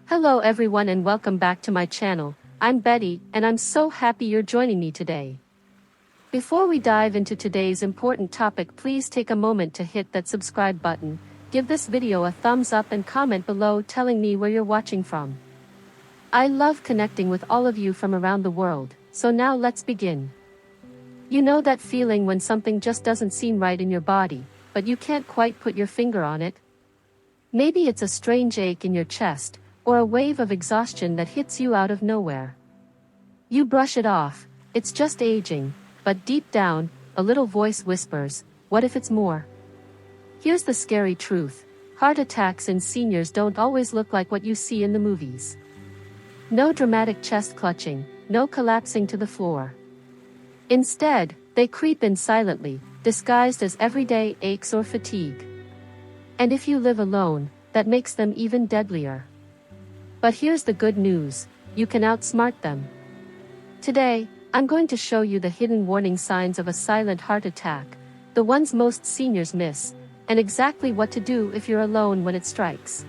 Hello everyone and welcome back to my channel. I'm Betty and I'm so happy you're joining me today. Before we dive into today's important topic, please take a moment to hit that subscribe button, give this video a thumbs up and comment below telling me where you're watching from. I love connecting with all of you from around the world, so now let's begin. You know that feeling when something just doesn't seem right in your body, but you can't quite put your finger on it? Maybe it's a strange ache in your chest, or a wave of exhaustion that hits you out of nowhere. You brush it off, it's just aging, but deep down, a little voice whispers, what if it's more? Here's the scary truth: heart attacks in seniors don't always look like what you see in the movies. No dramatic chest clutching, no collapsing to the floor. Instead, they creep in silently, disguised as everyday aches or fatigue. And if you live alone, that makes them even deadlier. But here's the good news: you can outsmart them. Today, I'm going to show you the hidden warning signs of a silent heart attack, the ones most seniors miss, and exactly what to do if you're alone when it strikes.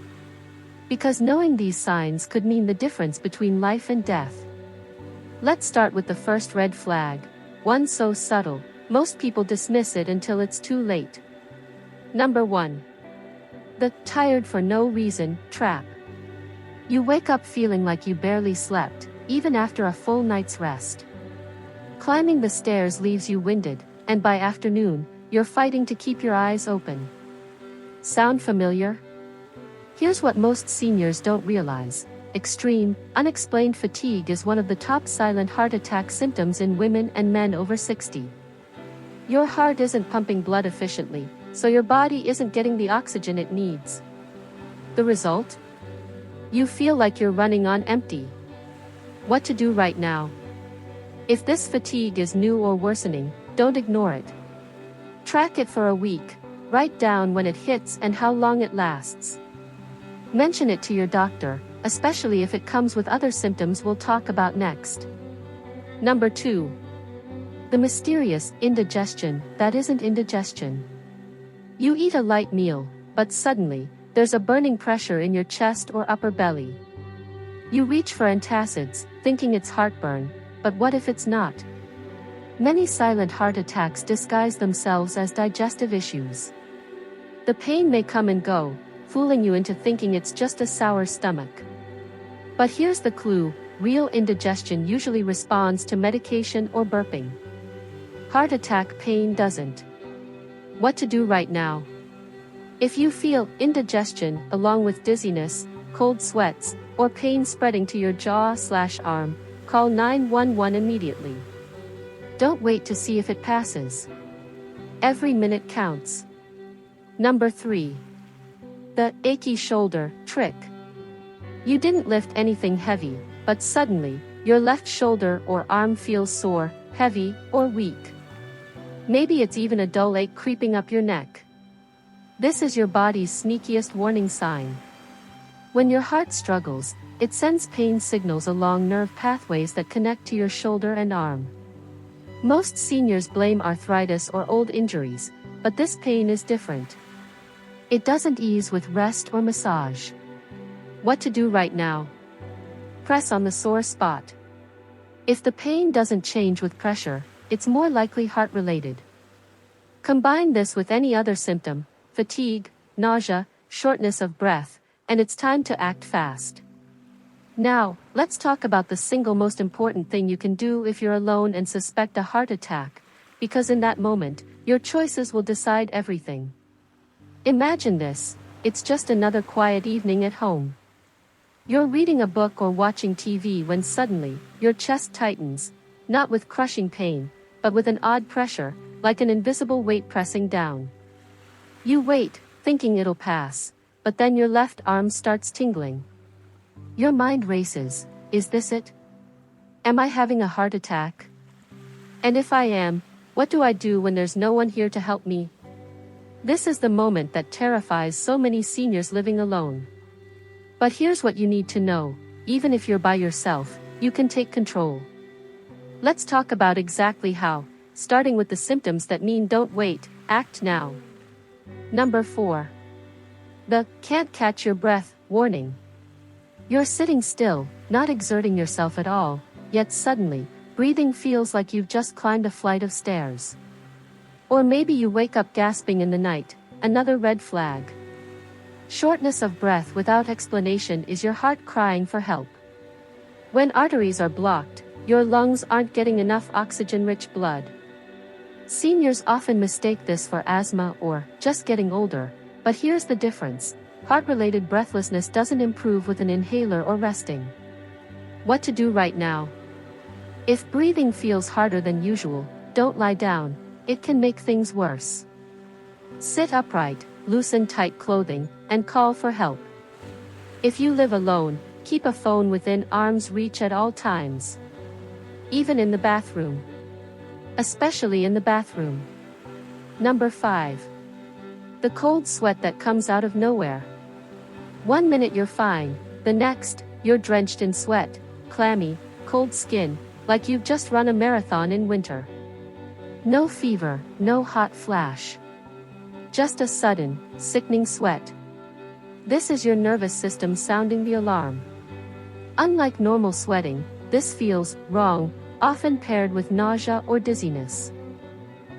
Because knowing these signs could mean the difference between life and death. Let's start with the first red flag, one so subtle, most people dismiss it until it's too late. Number 1. The tired for no reason trap. You wake up feeling like you barely slept, even after a full night's rest. Climbing the stairs leaves you winded, and by afternoon, you're fighting to keep your eyes open. Sound familiar? Here's what most seniors don't realize: extreme, unexplained fatigue is one of the top silent heart attack symptoms in women and men over 60. Your heart isn't pumping blood efficiently, so your body isn't getting the oxygen it needs. The result? You feel like you're running on empty. What to do right now? If this fatigue is new or worsening, don't ignore it. Track it for a week, write down when it hits and how long it lasts. Mention it to your doctor, especially if it comes with other symptoms we'll talk about next. Number 2. The mysterious indigestion that isn't indigestion. You eat a light meal, but suddenly, there's a burning pressure in your chest or upper belly. You reach for antacids, thinking it's heartburn, but what if it's not? Many silent heart attacks disguise themselves as digestive issues. The pain may come and go, fooling you into thinking it's just a sour stomach. But here's the clue: real indigestion usually responds to medication or burping. Heart attack pain doesn't. What to do right now? If you feel indigestion along with dizziness, cold sweats, or pain spreading to your jaw/arm, call 911 immediately. Don't wait to see if it passes. Every minute counts. Number 3. The achy shoulder trick. You didn't lift anything heavy, but suddenly, your left shoulder or arm feels sore, heavy, or weak. Maybe it's even a dull ache creeping up your neck. This is your body's sneakiest warning sign. When your heart struggles, it sends pain signals along nerve pathways that connect to your shoulder and arm. Most seniors blame arthritis or old injuries, but this pain is different. It doesn't ease with rest or massage. What to do right now? Press on the sore spot. If the pain doesn't change with pressure, it's more likely heart-related. Combine this with any other symptom: fatigue, nausea, shortness of breath, and it's time to act fast. Now, let's talk about the single most important thing you can do if you're alone and suspect a heart attack, because in that moment, your choices will decide everything. Imagine this: it's just another quiet evening at home. You're reading a book or watching TV when suddenly, your chest tightens, not with crushing pain, but with an odd pressure, like an invisible weight pressing down. You wait, thinking it'll pass, but then your left arm starts tingling. Your mind races: is this it? Am I having a heart attack? And if I am, what do I do when there's no one here to help me? This is the moment that terrifies so many seniors living alone. But here's what you need to know: even if you're by yourself, you can take control. Let's talk about exactly how, starting with the symptoms that mean don't wait, act now. Number 4. The can't catch your breath warning. You're sitting still, not exerting yourself at all, yet suddenly, breathing feels like you've just climbed a flight of stairs. Or maybe you wake up gasping in the night, another red flag. Shortness of breath without explanation is your heart crying for help. When arteries are blocked, your lungs aren't getting enough oxygen-rich blood. Seniors often mistake this for asthma or just getting older, but here's the difference. Heart-related breathlessness doesn't improve with an inhaler or resting. What to do right now? If breathing feels harder than usual, don't lie down, it can make things worse. Sit upright, loosen tight clothing, and call for help. If you live alone, keep a phone within arm's reach at all times. Even in the bathroom. Especially in the bathroom. Number 5. The cold sweat that comes out of nowhere. 1 minute you're fine, the next, you're drenched in sweat, clammy, cold skin, like you've just run a marathon in winter. No fever, no hot flash. Just a sudden, sickening sweat. This is your nervous system sounding the alarm. Unlike normal sweating, this feels wrong, often paired with nausea or dizziness.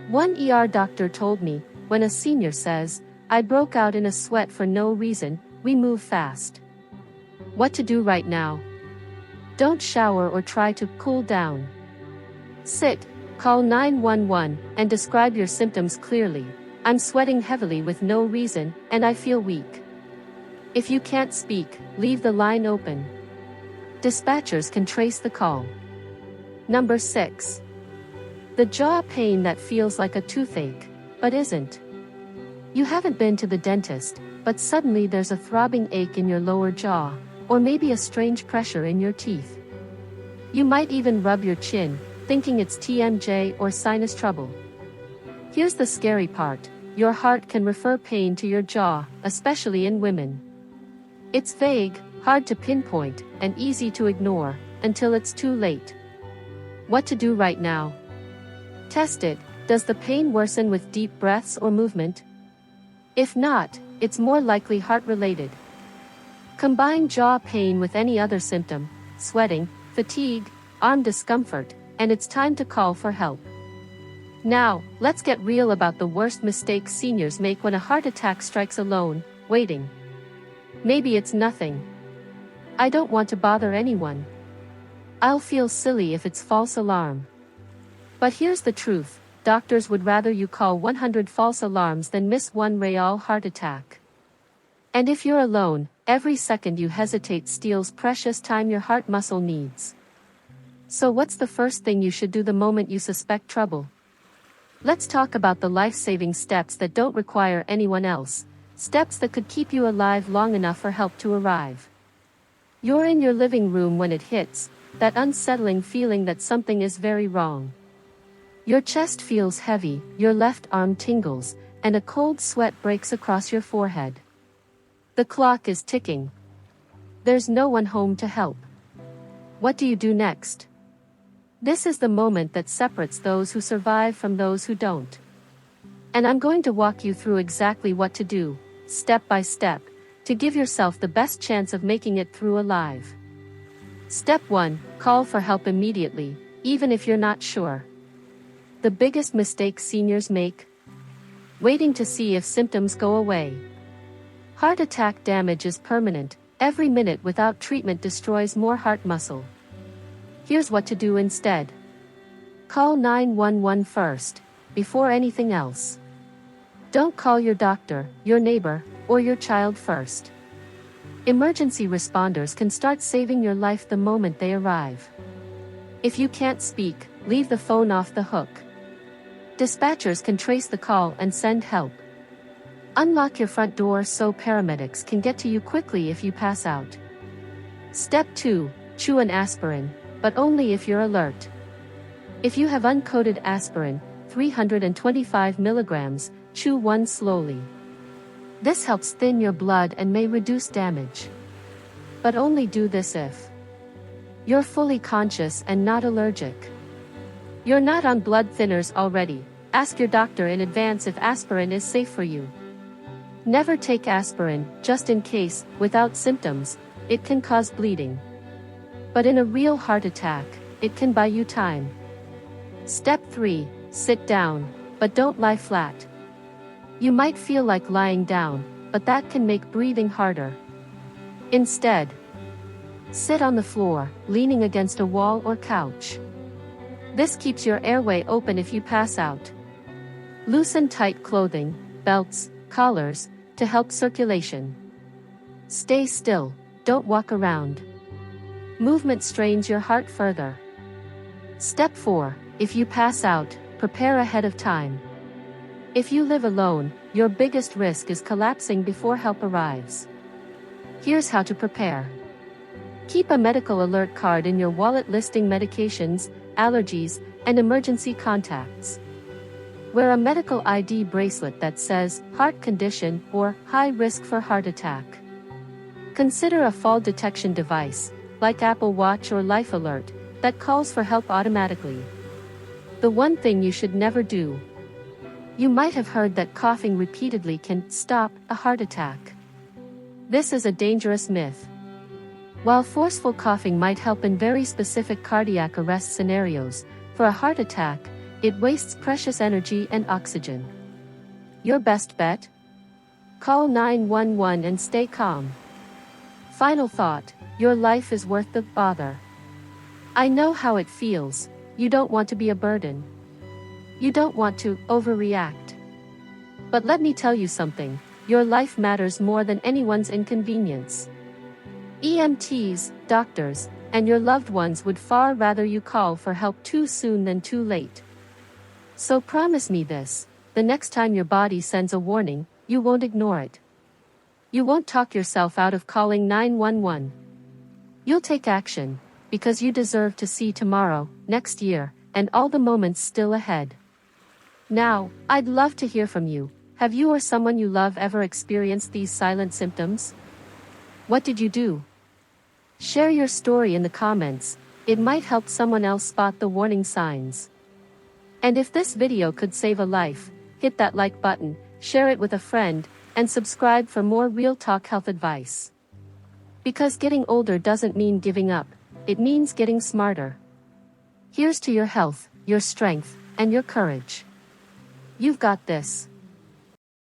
One ER doctor told me, when a senior says, "I broke out in a sweat for no reason," we move fast. What to do right now? Don't shower or try to cool down. Sit, call 911, and describe your symptoms clearly. I'm sweating heavily with no reason, and I feel weak. If you can't speak, leave the line open. Dispatchers can trace the call. Number 6. The jaw pain that feels like a toothache, but isn't. You haven't been to the dentist, but suddenly there's a throbbing ache in your lower jaw, or maybe a strange pressure in your teeth. You might even rub your chin, thinking it's TMJ or sinus trouble. Here's the scary part, your heart can refer pain to your jaw, especially in women. It's vague, hard to pinpoint, and easy to ignore, until it's too late. What to do right now? Test it. Does the pain worsen with deep breaths or movement? If not, it's more likely heart-related. Combine jaw pain with any other symptom, sweating, fatigue, arm discomfort, and it's time to call for help. Now, let's get real about the worst mistakes seniors make when a heart attack strikes alone, waiting. Maybe it's nothing. I don't want to bother anyone. I'll feel silly if it's false alarm. But here's the truth, doctors would rather you call 100 false alarms than miss one real heart attack. And if you're alone, every second you hesitate steals precious time your heart muscle needs. So what's the first thing you should do the moment you suspect trouble? Let's talk about the life-saving steps that don't require anyone else, steps that could keep you alive long enough for help to arrive. You're in your living room when it hits, that unsettling feeling that something is very wrong. Your chest feels heavy, your left arm tingles, and a cold sweat breaks across your forehead. The clock is ticking. There's no one home to help. What do you do next? This is the moment that separates those who survive from those who don't. And I'm going to walk you through exactly what to do, step by step, to give yourself the best chance of making it through alive. Step 1, call for help immediately, even if you're not sure. The biggest mistake seniors make? Waiting to see if symptoms go away. Heart attack damage is permanent, every minute without treatment destroys more heart muscle. Here's what to do instead. Call 911 first, before anything else. Don't call your doctor, your neighbor, or your child first. Emergency responders can start saving your life the moment they arrive. If you can't speak, leave the phone off the hook. Dispatchers can trace the call and send help. Unlock your front door so paramedics can get to you quickly if you pass out. Step 2, chew an aspirin, but only if you're alert. If you have uncoated aspirin, 325 milligrams, chew one slowly. This helps thin your blood and may reduce damage. But only do this if you're fully conscious and not allergic. You're not on blood thinners already. Ask your doctor in advance if aspirin is safe for you. Never take aspirin, just in case, without symptoms, it can cause bleeding. But in a real heart attack, it can buy you time. Step 3. Sit down, but don't lie flat. You might feel like lying down, but that can make breathing harder. Instead, sit on the floor, leaning against a wall or couch. This keeps your airway open if you pass out. Loosen tight clothing, belts, collars, to help circulation. Stay still, don't walk around. Movement strains your heart further. Step 4. If you pass out, prepare ahead of time. If you live alone, your biggest risk is collapsing before help arrives. Here's how to prepare. Keep a medical alert card in your wallet listing medications, allergies, and emergency contacts. Wear a medical ID bracelet that says heart condition or high risk for heart attack. Consider a fall detection device, like Apple Watch or Life Alert, that calls for help automatically. The one thing you should never do. You might have heard that coughing repeatedly can stop a heart attack. This is a dangerous myth. While forceful coughing might help in very specific cardiac arrest scenarios, for a heart attack, it wastes precious energy and oxygen. Your best bet? Call 911 and stay calm. Final thought, your life is worth the bother. I know how it feels. You don't want to be a burden. You don't want to overreact. But let me tell you something, your life matters more than anyone's inconvenience. EMTs, doctors, and your loved ones would far rather you call for help too soon than too late. So promise me this, the next time your body sends a warning, you won't ignore it. You won't talk yourself out of calling 911. You'll take action, because you deserve to see tomorrow, next year, and all the moments still ahead. Now, I'd love to hear from you. Have you or someone you love ever experienced these silent symptoms? What did you do? Share your story in the comments, it might help someone else spot the warning signs. And if this video could save a life, hit that like button, share it with a friend, and subscribe for more real talk health advice. Because getting older doesn't mean giving up, it means getting smarter. Here's to your health, your strength, and your courage. You've got this.